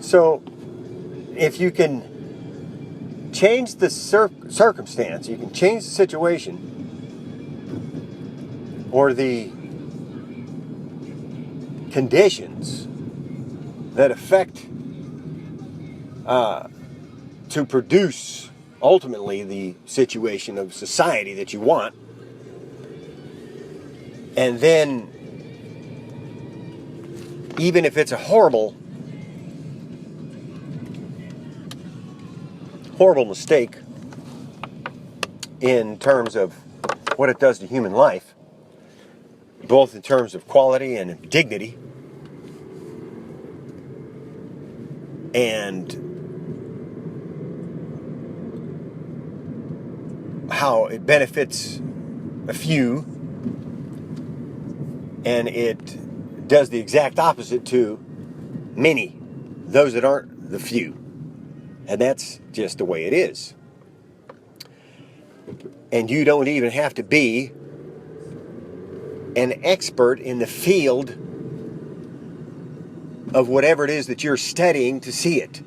So if you can change the circumstance, you can change the situation or the conditions that affect to produce ultimately the situation of society that you want, and then even if it's a horrible mistake in terms of what it does to human life, both in terms of quality and dignity, and how it benefits a few, and it does the exact opposite to many, those that aren't the few. And that's just the way it is. And you don't even have to be an expert in the field of whatever it is that you're studying to see it.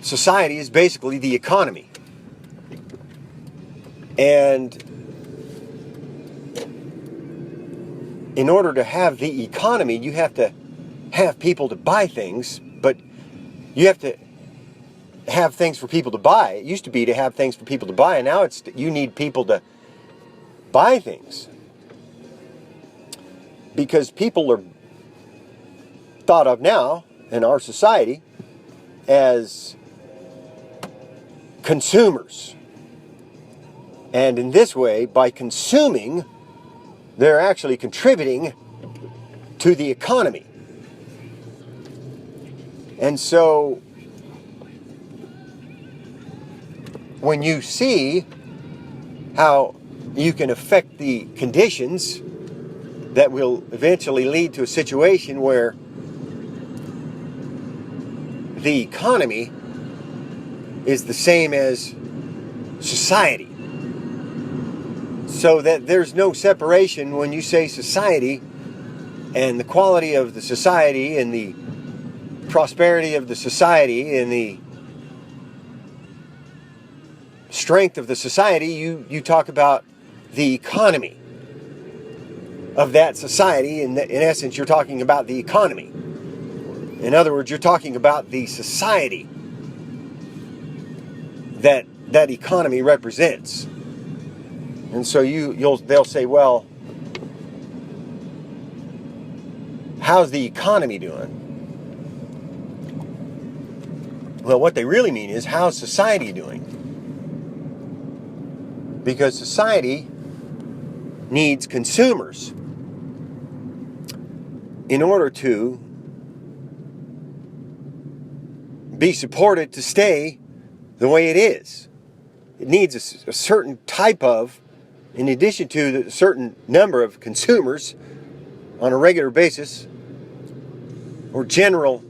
Society is basically the economy. And in order to have the economy, you have to have people to buy things, but you have to have things for people to buy. It used to be to have things for people to buy, and now it's you need people to buy things. Because people are thought of now in our society as consumers. And in this way, by consuming, they're actually contributing to the economy. And so, when you see how you can affect the conditions that will eventually lead to a situation where the economy is the same as society, so that there's no separation when you say society, and the quality of the society and the prosperity of the society and the strength of the society, you talk about the economy of that society. In essence, you're talking about the economy. In other words, you're talking about the society that economy represents. And so they'll say, well, how's the economy doing? Well, what they really mean is, how's society doing? Because society needs consumers in order to be supported to stay the way it is. It needs a certain type of, in addition to the certain number of consumers on a regular basis, or general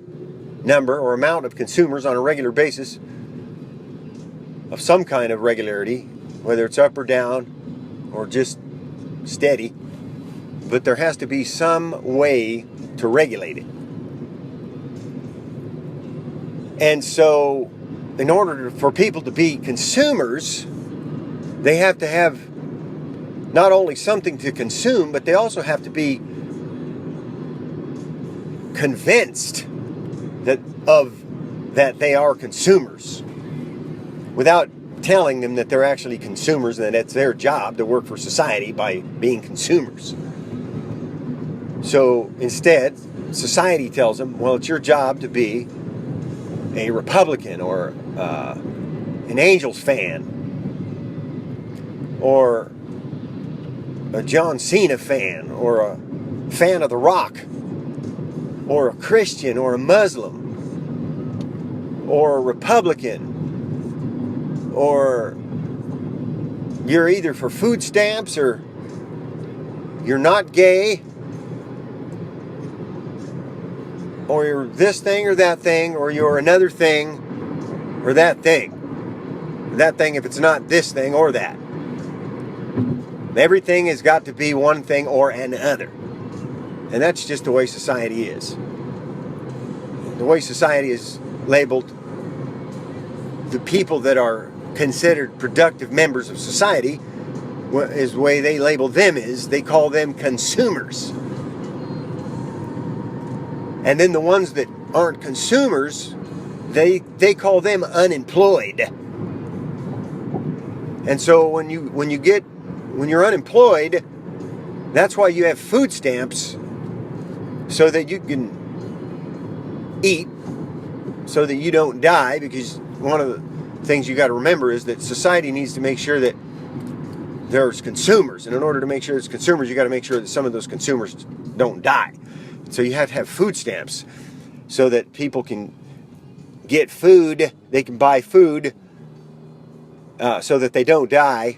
number or amount of consumers on a regular basis of some kind of regularity, whether it's up or down or just steady, but there has to be some way to regulate it. And so, in order for people to be consumers, they have to have not only something to consume, but they also have to be convinced that they are consumers, without telling them that they're actually consumers and that it's their job to work for society by being consumers. So instead, society tells them, well, it's your job to be a Republican or an Angels fan or a John Cena fan or a fan of The Rock or a Christian or a Muslim or a Republican, or you're either for food stamps or you're not gay, or you're this thing or that thing, or you're another thing or that thing. That thing if it's not this thing or that. Everything has got to be one thing or another. And that's just the way society is. the way society is labeled, the people that are considered productive members of society, is the way they label them is they call them consumers. And then the ones that aren't consumers, they call them unemployed. And so when you're unemployed, that's why you have food stamps, so that you can eat, so that you don't die, because one of the things you got to remember is that society needs to make sure that there's consumers, and in order to make sure there's consumers, you got to make sure that some of those consumers don't die. So you have to have food stamps so that people can get food, they can buy food, so that they don't die,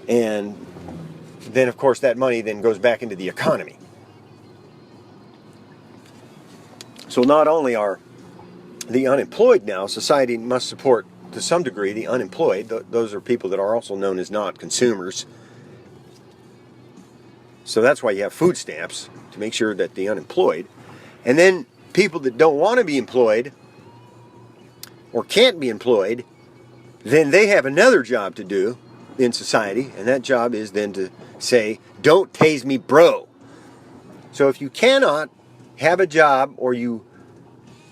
and then of course that money then goes back into the economy. So not only are the unemployed now, society must support to some degree the unemployed. Those are people that are also known as not consumers. So that's why you have food stamps, to make sure that the unemployed, and then people that don't want to be employed or can't be employed, then they have another job to do in society, and that job is then to say, "Don't tase me, bro." So if you cannot have a job, or you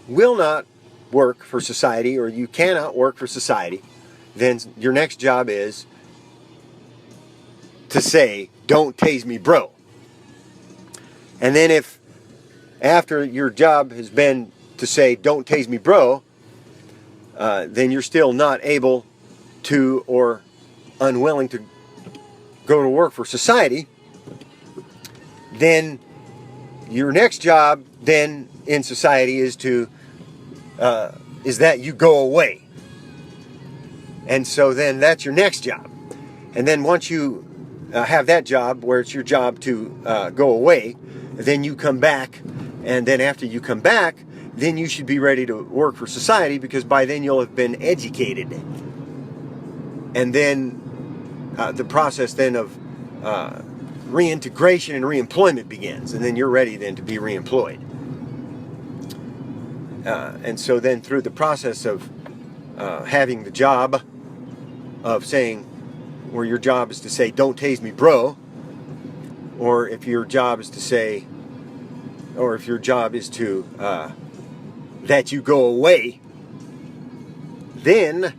will not work for society, or you cannot work for society, then your next job is to say, "Don't tase me, bro." And then if after your job has been to say, "Don't tase me, bro," then you're still not able to, or unwilling to go to work for society, then your next job then in society is that you go away. And so then that's your next job. And then once you have that job where it's your job to go away, then you come back, and then after you come back, then you should be ready to work for society, because by then you'll have been educated. And then the process then of reintegration and reemployment begins, and then you're ready then to be reemployed. And so then through the process of having the job of saying, where your job is to say, "Don't tase me, bro," or if your job is to say, or if your job is to that you go away, then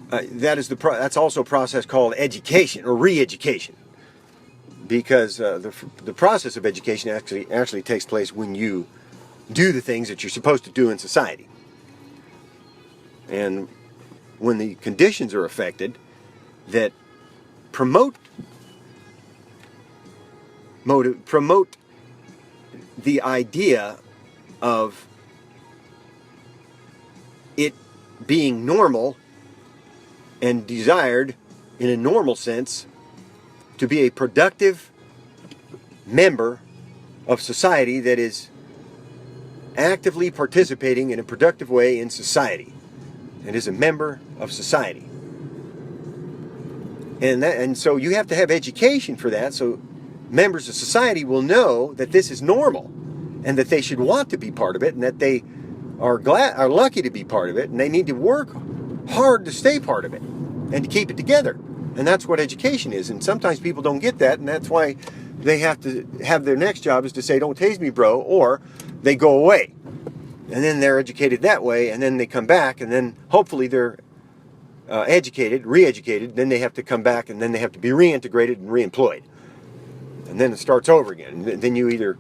that's also a process called education or re-education, because the process of education actually takes place when you do the things that you're supposed to do in society. And when the conditions are affected that promote the idea of it being normal and desired in a normal sense to be a productive member of society that is actively participating in a productive way in society and is a member of society. And so you have to have education for that, so members of society will know that this is normal and that they should want to be part of it, and that they are lucky to be part of it, and they need to work hard to stay part of it and to keep it together. And that's what education is. And sometimes people don't get that, and that's why they have to have their next job is to say, "Don't tase me, bro," or they go away. And then they're educated that way, and then they come back, and then hopefully they're educated, re-educated, then they have to come back, and then they have to be reintegrated and reemployed. And then it starts over again. And then you either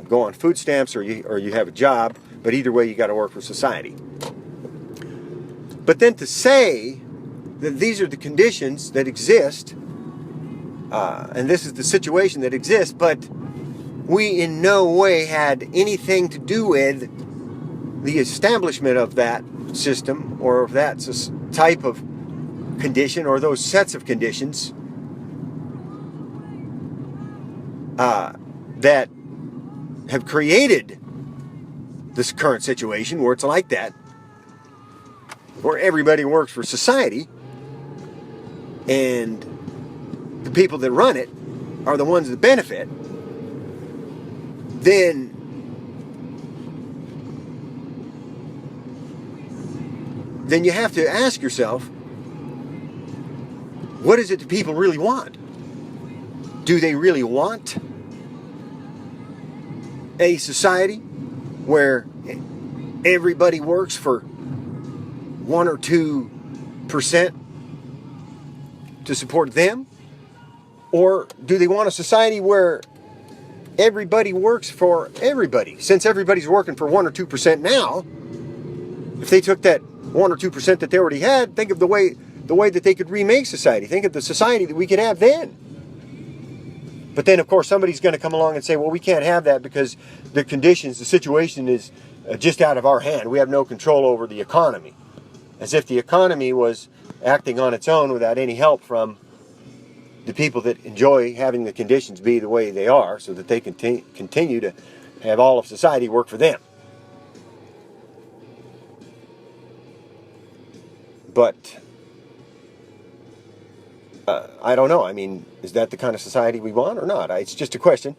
go on food stamps or you have a job, but either way you got to work for society. But then to say that these are the conditions that exist, and this is the situation that exists, but we in no way had anything to do with the establishment of that system or of that type of condition or those sets of conditions that have created this current situation where it's like that, where everybody works for society and the people that run it are the ones that benefit. Then then you have to ask yourself, what is it that people really want? Do they really want a society where everybody works for 1 or 2% to support them? Or do they want a society where everybody works for everybody? Since everybody's working for 1 or 2% now, if they took that 1 or 2% that they already had, think of the way that they could remake society. Think of the society that we could have then. But then, of course, somebody's going to come along and say, well, we can't have that because the conditions, the situation is just out of our hand. We have no control over the economy. As if the economy was acting on its own without any help from the people that enjoy having the conditions be the way they are, so that they can continue to have all of society work for them. But I don't know. I mean, is that the kind of society we want or not? It's just a question.